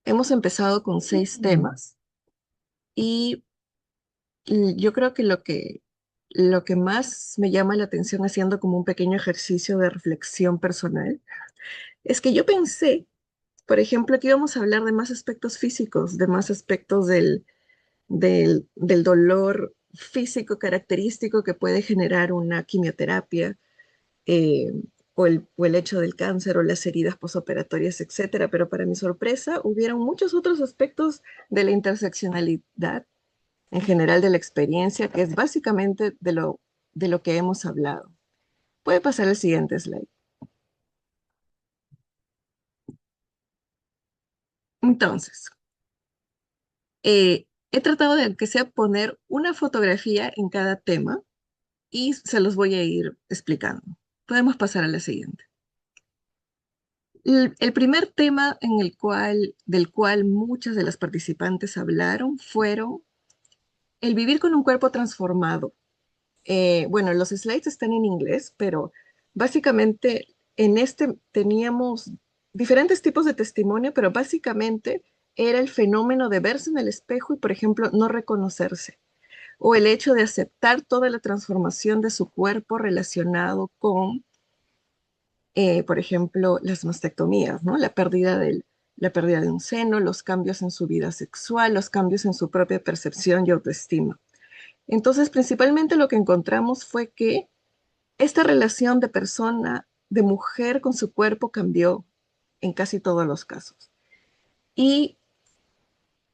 Hemos empezado con 6 temas y yo creo que lo que más me llama la atención haciendo como un pequeño ejercicio de reflexión personal es que yo pensé, por ejemplo, que íbamos a hablar de más aspectos físicos, de más aspectos del dolor físico característico que puede generar una quimioterapia, eh, o el hecho del cáncer o las heridas posoperatorias, etcétera. Pero para mi sorpresa, hubieron muchos otros aspectos de la interseccionalidad en general de la experiencia, que es básicamente de lo que hemos hablado. Puede pasar el siguiente slide. Entonces, he tratado de que sea poner una fotografía en cada tema y se los voy a ir explicando. Podemos pasar a la siguiente. El primer tema del cual muchas de las participantes hablaron fueron el vivir con un cuerpo transformado. Bueno, los slides están en inglés, pero básicamente en este teníamos diferentes tipos de testimonio, pero básicamente era el fenómeno de verse en el espejo y, por ejemplo, no reconocerse, o el hecho de aceptar toda la transformación de su cuerpo relacionado con, por ejemplo, las mastectomías, ¿no? La pérdida de un seno, los cambios en su vida sexual, los cambios en su propia percepción y autoestima. Entonces, principalmente lo que encontramos fue que esta relación de persona, de mujer con su cuerpo cambió en casi todos los casos. Y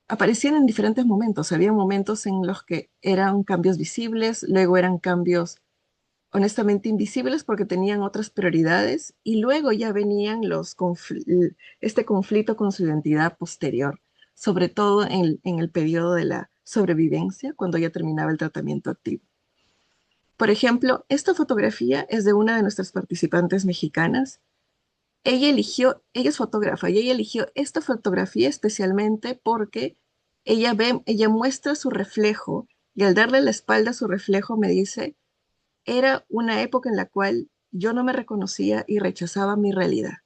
aparecían en diferentes momentos. Había momentos en los que eran cambios visibles, luego eran cambios honestamente invisibles porque tenían otras prioridades y luego ya venían este conflicto con su identidad posterior, sobre todo en el periodo de la sobrevivencia, cuando ya terminaba el tratamiento activo. Por ejemplo, esta fotografía es de una de nuestras participantes mexicanas. Ella es fotógrafa y ella eligió esta fotografía especialmente porque ella muestra su reflejo y al darle la espalda a su reflejo me dice, era una época en la cual yo no me reconocía y rechazaba mi realidad.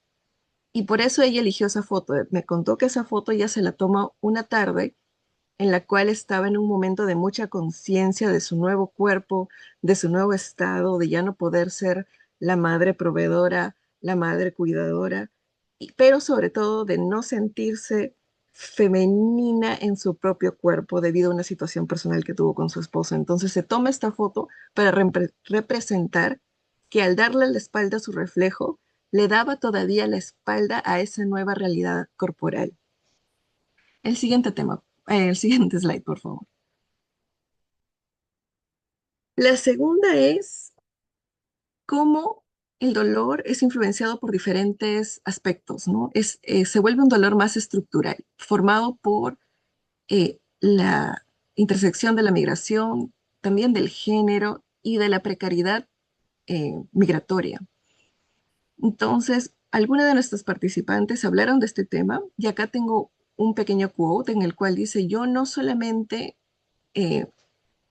Y por eso ella eligió esa foto. Me contó que esa foto ya se la toma una tarde en la cual estaba en un momento de mucha conciencia de su nuevo cuerpo, de su nuevo estado, de ya no poder ser la madre proveedora, la madre cuidadora, pero sobre todo de no sentirse femenina en su propio cuerpo debido a una situación personal que tuvo con su esposo. Entonces se toma esta foto para representar que al darle la espalda a su reflejo, le daba todavía la espalda a esa nueva realidad corporal. El siguiente slide, por favor. La segunda es cómo el dolor es influenciado por diferentes aspectos, ¿no? Se vuelve un dolor más estructural, formado por la intersección de la migración, también del género y de la precariedad migratoria. Entonces, algunas de nuestras participantes hablaron de este tema y acá tengo un pequeño quote en el cual dice, yo no solamente eh,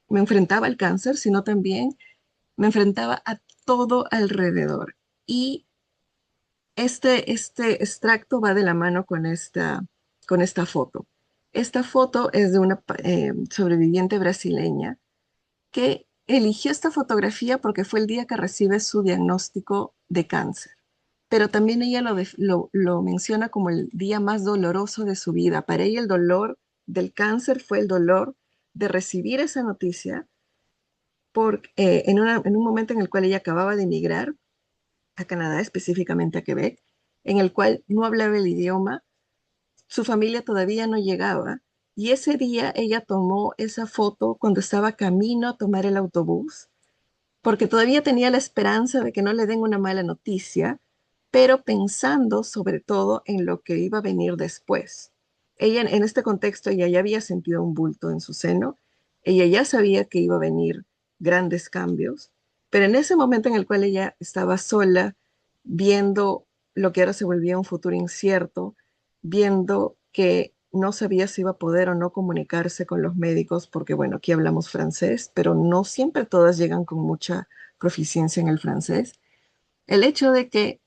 me enfrentaba al cáncer, sino también me enfrentaba a todo alrededor. Y este extracto va de la mano con esta foto. Esta foto es de una sobreviviente brasileña que eligió esta fotografía porque fue el día que recibe su diagnóstico de cáncer. Pero también ella lo menciona como el día más doloroso de su vida. Para ella el dolor del cáncer fue el dolor de recibir esa noticia en un momento en el cual ella acababa de emigrar a Canadá, específicamente a Quebec, en el cual no hablaba el idioma, su familia todavía no llegaba, y ese día ella tomó esa foto cuando estaba camino a tomar el autobús, porque todavía tenía la esperanza de que no le den una mala noticia, pero pensando sobre todo en lo que iba a venir después. Ella, en este contexto, ella ya había sentido un bulto en su seno, ella ya sabía que iba a venir grandes cambios, pero en ese momento en el cual ella estaba sola, viendo lo que ahora se volvía un futuro incierto, viendo que no sabía si iba a poder o no comunicarse con los médicos, porque bueno, aquí hablamos francés, pero no siempre todas llegan con mucha proficiencia en el francés. El hecho de que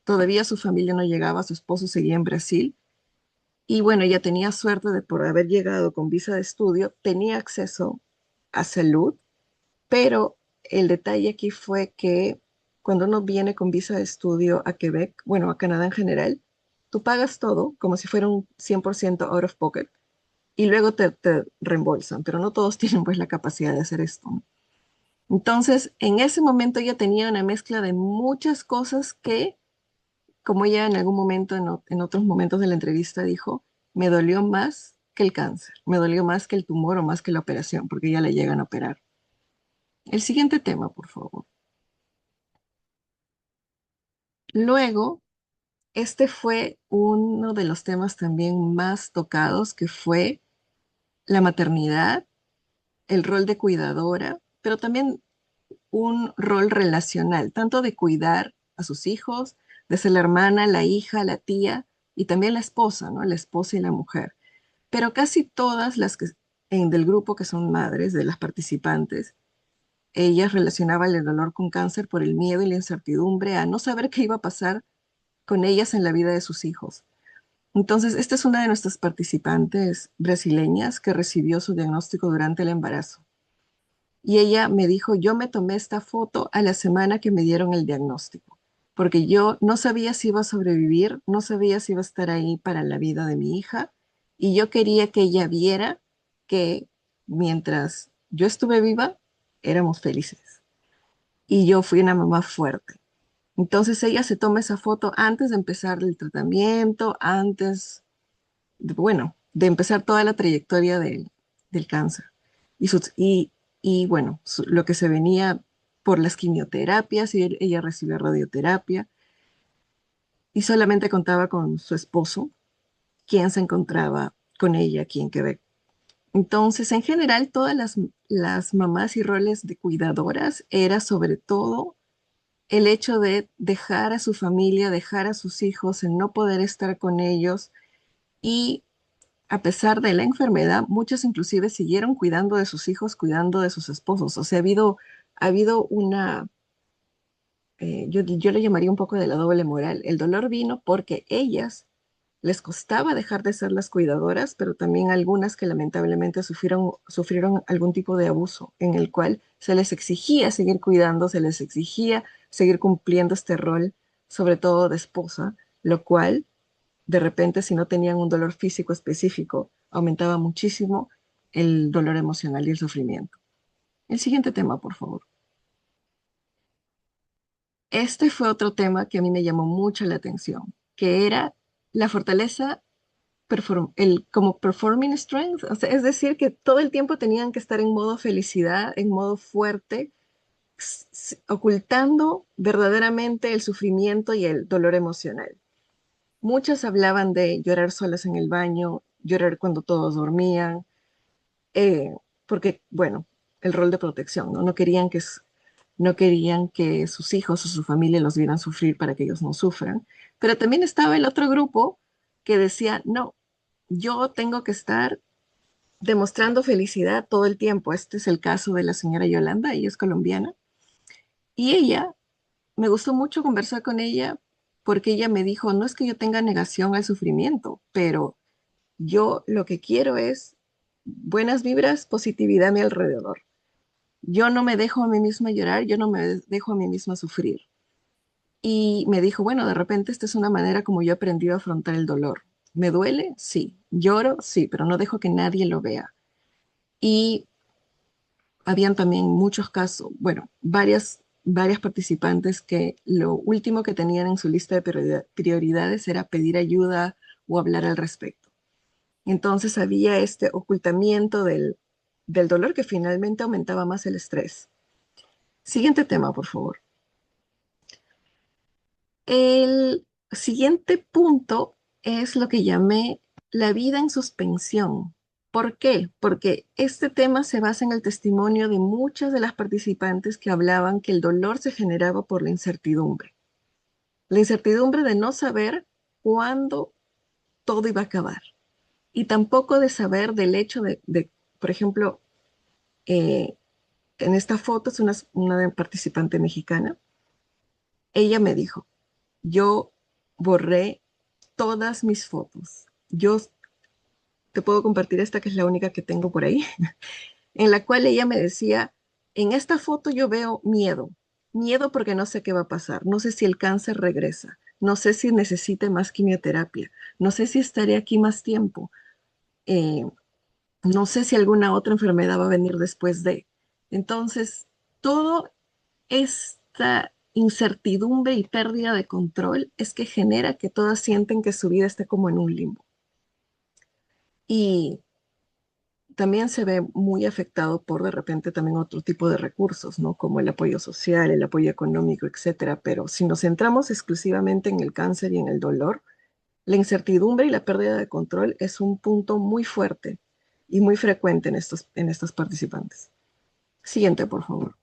todavía su familia no llegaba, su esposo seguía en Brasil, Y bueno, ella tenía suerte de por haber llegado con visa de estudio, tenía acceso a salud, pero el detalle aquí fue que cuando uno viene con visa de estudio a Quebec, bueno, a Canadá en general, tú pagas todo como si fuera un 100% out of pocket y luego te reembolsan, pero no todos tienen pues la capacidad de hacer esto, ¿no? Entonces, en ese momento ella tenía una mezcla de muchas cosas que, como ella en algún momento, en otros momentos de la entrevista dijo, me dolió más que el cáncer, me dolió más que el tumor o más que la operación, porque ya le llegan a operar. El siguiente tema, por favor. Luego, este fue uno de los temas también más tocados, que fue la maternidad, el rol de cuidadora, pero también un rol relacional, tanto de cuidar a sus hijos, de ser la hermana, la hija, la tía y también la esposa, ¿no? La esposa y la mujer. Pero casi todas las que del grupo que son madres de las participantes, ellas relacionaban el dolor con cáncer por el miedo y la incertidumbre a no saber qué iba a pasar con ellas en la vida de sus hijos. Entonces, esta es una de nuestras participantes brasileñas que recibió su diagnóstico durante el embarazo. Y ella me dijo, yo me tomé esta foto a la semana que me dieron el diagnóstico, porque yo no sabía si iba a sobrevivir, no sabía si iba a estar ahí para la vida de mi hija, y yo quería que ella viera que mientras yo estuve viva, éramos felices. Y yo fui una mamá fuerte. Entonces ella se toma esa foto antes de empezar el tratamiento, antes, bueno, de empezar toda la trayectoria del cáncer. Y bueno, lo que se venía por las quimioterapias, y ella recibió radioterapia, y solamente contaba con su esposo, quien se encontraba con ella aquí en Quebec. Entonces, en general, todas las mamás y roles de cuidadoras era sobre todo el hecho de dejar a su familia, dejar a sus hijos, en no poder estar con ellos y a pesar de la enfermedad, muchos inclusive siguieron cuidando de sus hijos, cuidando de sus esposos. O sea, ha habido una, yo le llamaría un poco de la doble moral. El dolor vino porque ellas les costaba dejar de ser las cuidadoras, pero también algunas que lamentablemente sufrieron algún tipo de abuso en el cual se les exigía seguir cuidando, se les exigía seguir cumpliendo este rol, sobre todo de esposa, lo cual de repente, si no tenían un dolor físico específico, aumentaba muchísimo el dolor emocional y el sufrimiento. El siguiente tema, por favor. Este fue otro tema que a mí me llamó mucho la atención, que era la fortaleza, como performing strength, o sea, es decir, que todo el tiempo tenían que estar en modo felicidad, en modo fuerte, ocultando verdaderamente el sufrimiento y el dolor emocional. Muchas hablaban de llorar solas en el baño, llorar cuando todos dormían, porque, bueno, el rol de protección, ¿no? No querían que sus hijos o su familia los vieran sufrir para que ellos no sufran. Pero también estaba el otro grupo que decía, no, yo tengo que estar demostrando felicidad todo el tiempo. Este es el caso de la señora Yolanda, ella es colombiana. Y ella, me gustó mucho conversar con ella porque ella me dijo, no es que yo tenga negación al sufrimiento, pero yo lo que quiero es buenas vibras, positividad a mi alrededor. Yo no me dejo a mí misma llorar, yo no me dejo a mí misma sufrir. Y me dijo, bueno, de repente esta es una manera como yo aprendí a afrontar el dolor. ¿Me duele? Sí. ¿Lloro? Sí, pero no dejo que nadie lo vea. Y habían también muchos casos, bueno, varias participantes que lo último que tenían en su lista de prioridades era pedir ayuda o hablar al respecto. Entonces había este ocultamiento del dolor que finalmente aumentaba más el estrés. Siguiente tema, por favor. El siguiente punto es lo que llamé la vida en suspensión. ¿Por qué? Porque este tema se basa en el testimonio de muchas de las participantes que hablaban que el dolor se generaba por la incertidumbre. La incertidumbre de no saber cuándo todo iba a acabar. Y tampoco de saber del hecho por ejemplo, eh, en esta foto es una participante mexicana. Ella me dijo, yo borré todas mis fotos. Yo te puedo compartir esta que es la única que tengo por ahí, en la cual ella me decía, en esta foto yo veo miedo, miedo porque no sé qué va a pasar, no sé si el cáncer regresa, no sé si necesite más quimioterapia, no sé si estaré aquí más tiempo, eh, no sé si alguna otra enfermedad va a venir después de. Entonces, todo esta incertidumbre y pérdida de control es que genera que todas sienten que su vida esté como en un limbo. Y también se ve muy afectado por de repente también otro tipo de recursos, ¿no? Como el apoyo social, el apoyo económico, etcétera. Pero si nos centramos exclusivamente en el cáncer y en el dolor, la incertidumbre y la pérdida de control es un punto muy fuerte y muy frecuente en estos participantes. Siguiente, por favor.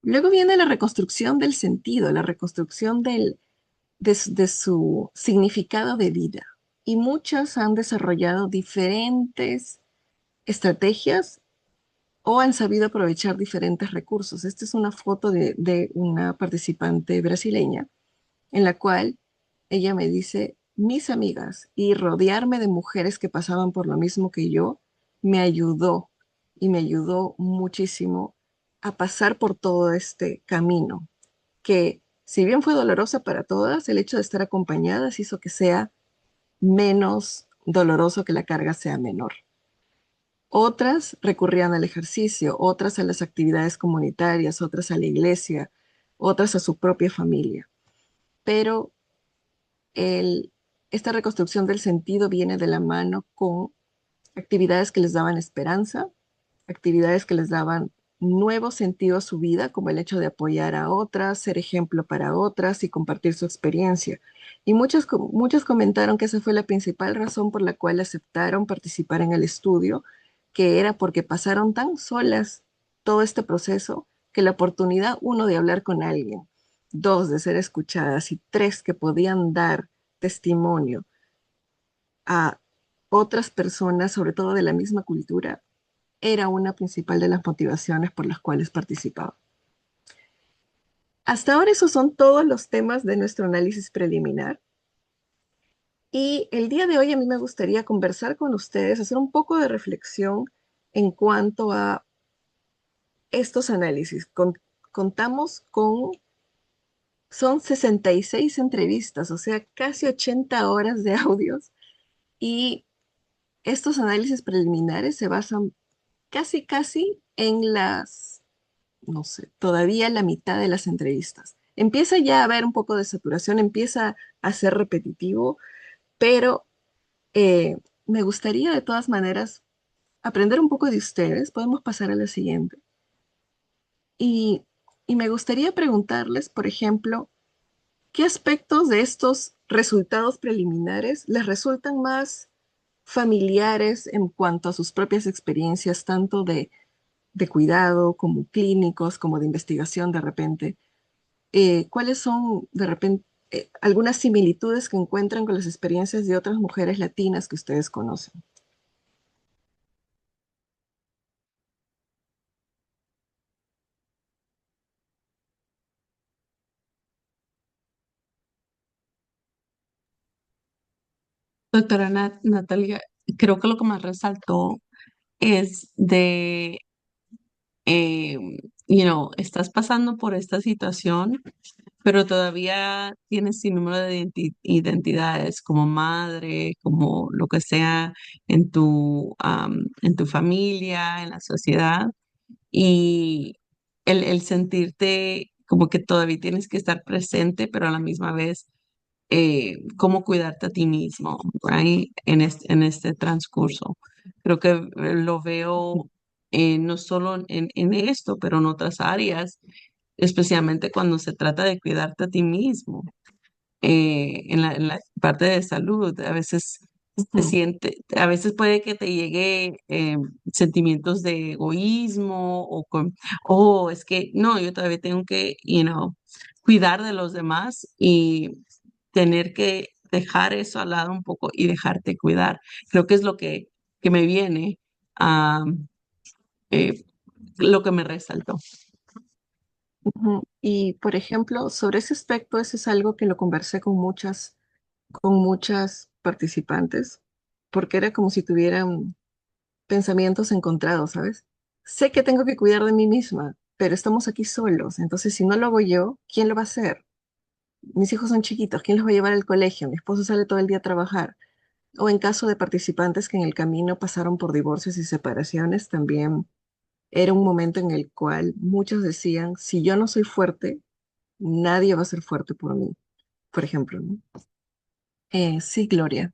Luego viene la reconstrucción del sentido, la reconstrucción de su significado de vida. Y muchas han desarrollado diferentes estrategias o han sabido aprovechar diferentes recursos. Esta es una foto de una participante brasileña en la cual ella me dice, mis amigas y rodearme de mujeres que pasaban por lo mismo que yo, me ayudó y me ayudó muchísimo a pasar por todo este camino, que si bien fue dolorosa para todas, el hecho de estar acompañadas hizo que sea menos doloroso, que la carga sea menor. Otras recurrían al ejercicio, otras a las actividades comunitarias, otras a la iglesia, otras a su propia familia. Pero el, esta reconstrucción del sentido viene de la mano con actividades que les daban esperanza, actividades que les daban nuevo sentido a su vida, como el hecho de apoyar a otras, ser ejemplo para otras y compartir su experiencia. Y muchos comentaron que esa fue la principal razón por la cual aceptaron participar en el estudio, que era porque pasaron tan solas todo este proceso que la oportunidad, uno, de hablar con alguien, dos, de ser escuchadas y tres, que podían dar testimonio a otras personas, sobre todo de la misma cultura, era una principal de las motivaciones por las cuales participaba. Hasta ahora esos son todos los temas de nuestro análisis preliminar. Y el día de hoy a mí me gustaría conversar con ustedes, hacer un poco de reflexión en cuanto a estos análisis. Contamos con, son 66 entrevistas, o sea, casi 80 horas de audios. Y estos análisis preliminares se basan casi en las, no sé, todavía la mitad de las entrevistas. Empieza ya a haber un poco de saturación, empieza a ser repetitivo, pero me gustaría de todas maneras aprender un poco de ustedes. Podemos pasar a la siguiente. Y, y me gustaría preguntarles, por ejemplo, ¿qué aspectos de estos resultados preliminares les resultan más familiares en cuanto a sus propias experiencias, tanto de cuidado como clínicos, como de investigación de repente? ¿Cuáles son de repente algunas similitudes que encuentran con las experiencias de otras mujeres latinas que ustedes conocen? Doctora Natalia, creo que lo que más resaltó es eh, estás pasando por esta situación, pero todavía tienes sin número de identidades como madre, como lo que sea en tu familia, en la sociedad, y el sentirte como que todavía tienes que estar presente, pero a la misma vez cómo cuidarte a ti mismo, right? En este transcurso. Creo que lo veo no solo en esto, pero en otras áreas, especialmente cuando se trata de cuidarte a ti mismo. En la parte de salud, a veces Ujú, a veces puede que te llegue sentimientos de egoísmo oh, es que no, yo todavía tengo que, cuidar de los demás y tener que dejar eso al lado un poco y dejarte cuidar. Creo que es que me viene a lo que me resaltó. ujú. Y por ejemplo, sobre ese aspecto, eso es algo que lo conversé con muchas participantes. porque era como si tuvieran pensamientos encontrados, ¿sabes? Sé que tengo que cuidar de mí misma, pero estamos aquí solos, entonces si no lo hago yo, ¿quién lo va a hacer? Mis hijos son chiquitos, ¿quién los va a llevar al colegio? Mi esposo sale todo el día a trabajar. O en caso de participantes que en el camino pasaron por divorcios y separaciones, también era un momento en el cual muchos decían, si yo no soy fuerte, nadie va a ser fuerte por mí, por ejemplo, ¿no? Sí, Gloria.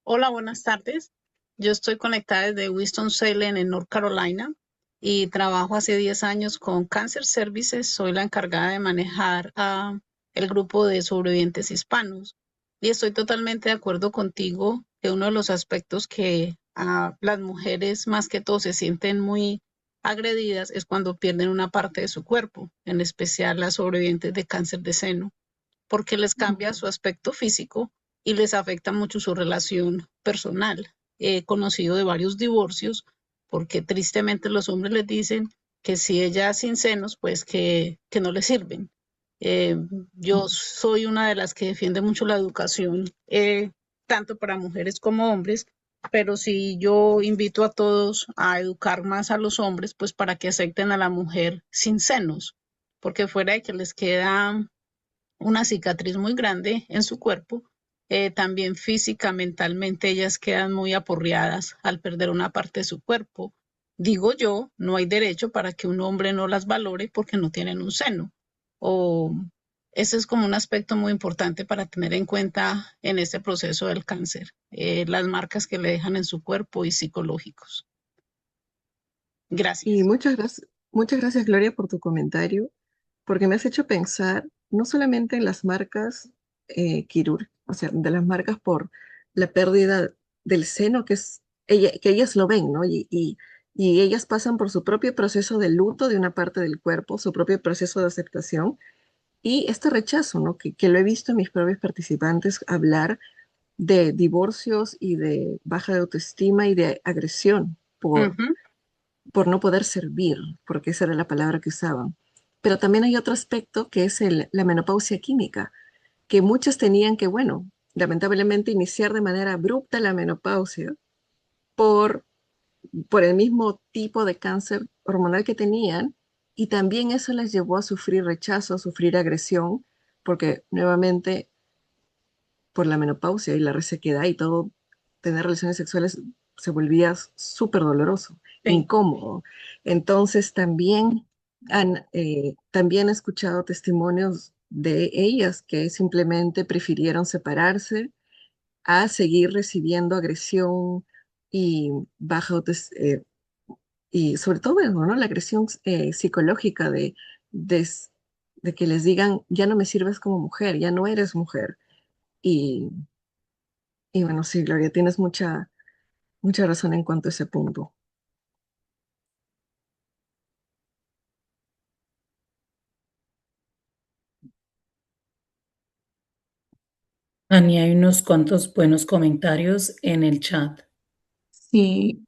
Hola, buenas tardes. Yo estoy conectada desde Winston-Salem en North Carolina y trabajo hace 10 años con Cancer Services. Soy la encargada de manejar el grupo de sobrevivientes hispanos. Y estoy totalmente de acuerdo contigo que uno de los aspectos que las mujeres más que todo se sienten muy agredidas es cuando pierden una parte de su cuerpo, en especial las sobrevivientes de cáncer de seno porque les cambia su aspecto físico y les afecta mucho su relación personal. He conocido de varios divorcios porque tristemente los hombres les dicen que si ella sin senos, pues que no le sirven. Eh, yo soy una de las que defiende mucho la educación, tanto para mujeres como hombres, pero si yo invito a todos a educar más a los hombres, pues para que acepten a la mujer sin senos, porque fuera de que les queda una cicatriz muy grande en su cuerpo. También física, mentalmente, ellas quedan muy aporreadas al perder una parte de su cuerpo. Digo yo, no hay derecho para que un hombre no las valore porque no tienen un seno. O ese es como un aspecto muy importante para tener en cuenta en este proceso del cáncer, las marcas que le dejan en su cuerpo y psicológicos. Y Gracias. muchas gracias, Gloria, por tu comentario, porque me has hecho pensar no solamente en las marcas quirúrgicas, o sea, de las marcas por la pérdida del seno, que ellas lo ven, ¿no? Y ellas pasan por su propio proceso de luto de una parte del cuerpo, su propio proceso de aceptación y este rechazo, ¿no? Que lo he visto en mis propios participantes hablar de divorcios y de baja de autoestima y de agresión Ujú. por no poder servir, porque esa era la palabra que usaban. Pero también hay otro aspecto que es la menopausia química, que muchas tenían que, bueno, lamentablemente iniciar de manera abrupta la menopausia por, por el mismo tipo de cáncer hormonal que tenían, y también eso les llevó a sufrir rechazo, a sufrir agresión, porque nuevamente por la menopausia y la resequedad y todo, tener relaciones sexuales se volvía súper doloroso, Sí. incómodo. Entonces también he escuchado testimonios de ellas que simplemente prefirieron separarse a seguir recibiendo agresión y y sobre todo eso, ¿no? La agresión psicológica de, s- de que les digan, ya no me sirves como mujer, ya no eres mujer. Y y bueno, sí, Gloria, tienes mucha razón en cuanto a ese punto. Ani, hay unos cuantos buenos comentarios en el chat. Sí,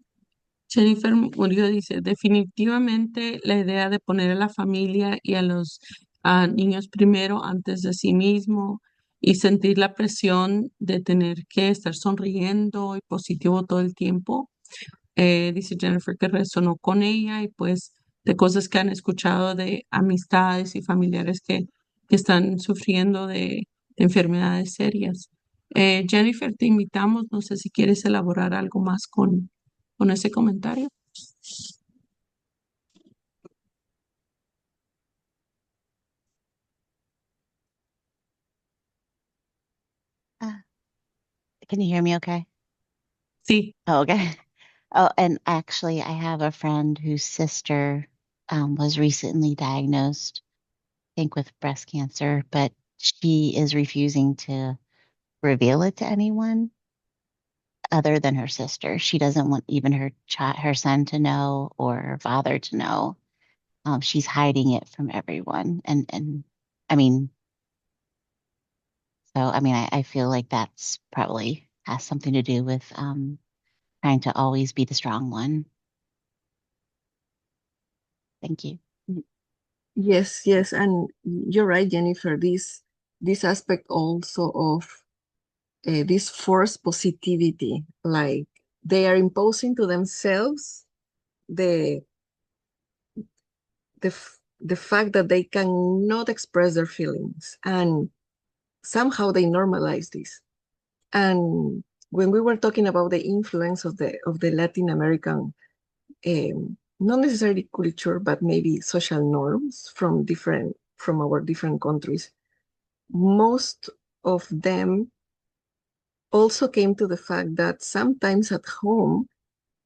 Jennifer Murillo dice, definitivamente la idea de poner a la familia y a los niños primero antes de sí mismo y sentir la presión de tener que estar sonriendo y positivo todo el tiempo, dice Jennifer que resonó con ella y pues de cosas que han escuchado de amistades y familiares que están sufriendo de enfermedades serias. Jennifer, te invitamos, no sé si quieres elaborar algo más con ese comentario. Uh, can you hear me okay? Sí, Oh, okay. Oh, and actually, I have a friend whose sister was recently diagnosed, I think, with breast cancer, but she is refusing to reveal it to anyone other than her sister. She doesn't want even her son to know or her father to know. She's hiding it from everyone, and I mean, so I mean, I feel like that's probably has something to do with trying to always be the strong one. Thank you. Yes, yes, and you're right, Jennifer. This aspect also of this forced positivity, like they are imposing to themselves the the fact that they cannot express their feelings, and somehow they normalize this. And when we were talking about the influence of the Latin American, not necessarily culture, but maybe social norms from our different countries, most of them also came to the fact that sometimes at home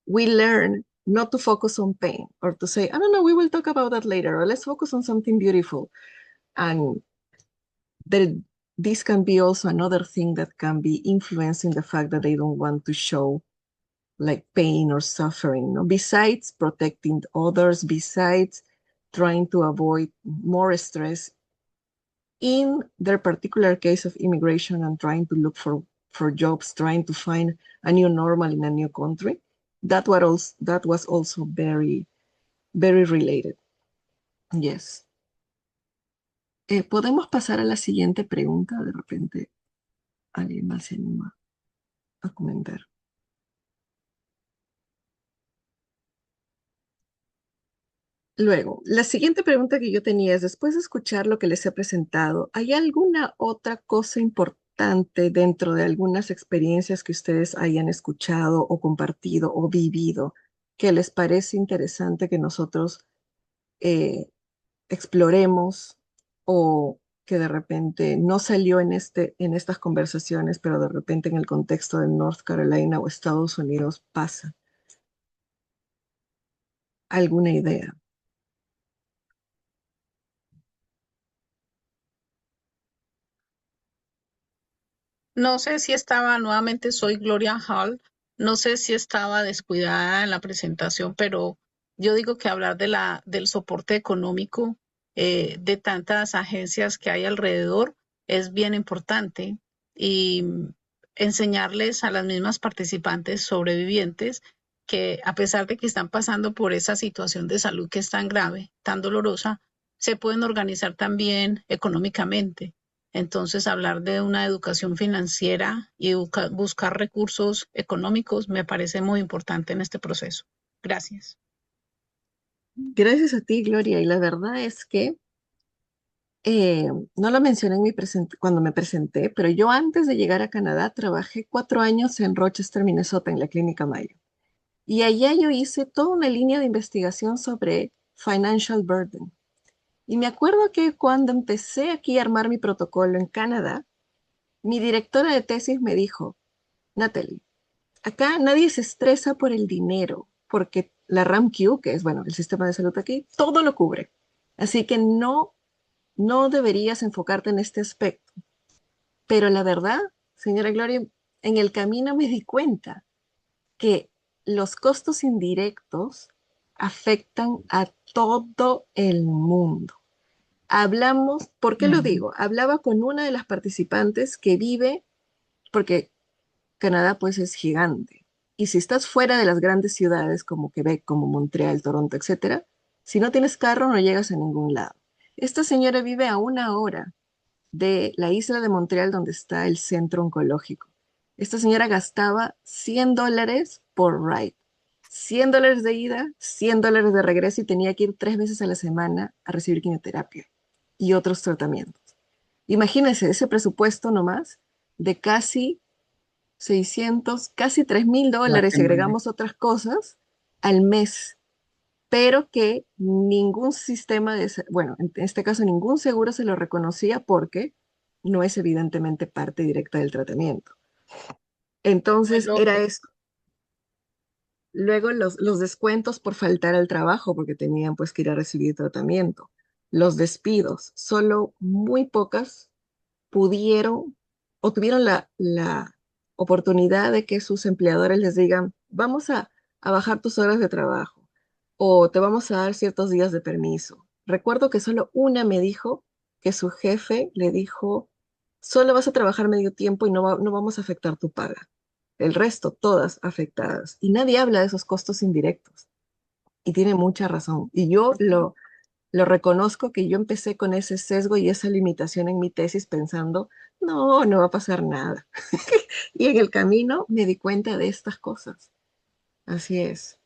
we learn not to focus on pain or to say, I don't know, we will talk about that later, or let's focus on something beautiful. And this can be also another thing that can be influencing the fact that they don't want to show like pain or suffering, no? Besides protecting others, besides trying to avoid more stress in their particular case of immigration and trying to look for jobs, trying to find a new normal in a new country, that was also very, very related. Yes. ¿Podemos pasar a la siguiente pregunta? De repente alguien más se anima a comentar. Luego, la siguiente pregunta que yo tenía es, después de escuchar lo que les he presentado, ¿hay alguna otra cosa importante dentro de algunas experiencias que ustedes hayan escuchado o compartido o vivido que les parece interesante que nosotros exploremos, o que de repente no salió en estas conversaciones, pero de repente en el contexto de North Carolina o Estados Unidos pasa? ¿Alguna idea? No sé si estaba, nuevamente soy Gloria Hall, no sé si estaba descuidada en la presentación, pero yo digo que hablar del soporte económico de tantas agencias que hay alrededor es bien importante, y enseñarles a las mismas participantes sobrevivientes que, a pesar de que están pasando por esa situación de salud que es tan grave, tan dolorosa, se pueden organizar también económicamente. Entonces, hablar de una educación financiera y buscar recursos económicos me parece muy importante en este proceso. Gracias. Gracias a ti, Gloria. Y la verdad es que no lo mencioné cuando me presenté, pero yo antes de llegar a Canadá trabajé 4 años en Rochester, Minnesota, en la Clínica Mayo. Y allá yo hice toda una línea de investigación sobre financial burden. Y me acuerdo que cuando empecé aquí a armar mi protocolo en Canadá, mi directora de tesis me dijo, Natalie, acá nadie se estresa por el dinero, porque la RAMQ, que es, bueno, el sistema de salud aquí, todo lo cubre. Así que no deberías enfocarte en este aspecto. Pero la verdad, señora Gloria, en el camino me di cuenta que los costos indirectos afectan a todo el mundo. Hablamos, ¿por qué lo digo? Hablaba con una de las participantes que vive, porque Canadá pues es gigante. Y si estás fuera de las grandes ciudades como Quebec, como Montreal, Toronto, etcétera, si no tienes carro no llegas a ningún lado. Esta señora vive a 1 hora de la isla de Montreal donde está el centro oncológico. Esta señora gastaba $100 por ride. $100 de ida, $100 de regreso, y tenía que ir 3 veces a la semana a recibir quimioterapia y otros tratamientos. Imagínense ese presupuesto nomás de casi 600, casi $3,000, si agregamos otras cosas, al mes, pero que ningún sistema bueno, en este caso ningún seguro se lo reconocía porque no es evidentemente parte directa del tratamiento. Entonces era esto. Luego los descuentos por faltar al trabajo porque tenían pues que ir a recibir tratamiento. Los despidos. Solo muy pocas pudieron o tuvieron la oportunidad de que sus empleadores les digan, vamos a bajar tus horas de trabajo o te vamos a dar ciertos días de permiso. Recuerdo que solo una me dijo que su jefe le dijo, solo vas a trabajar medio tiempo y no vamos a afectar tu paga. El resto, todas afectadas. Y nadie habla de esos costos indirectos. Y tiene mucha razón. Y yo lo reconozco, que yo empecé con ese sesgo y esa limitación en mi tesis pensando, no, no va a pasar nada. Y en el camino me di cuenta de estas cosas. Así es.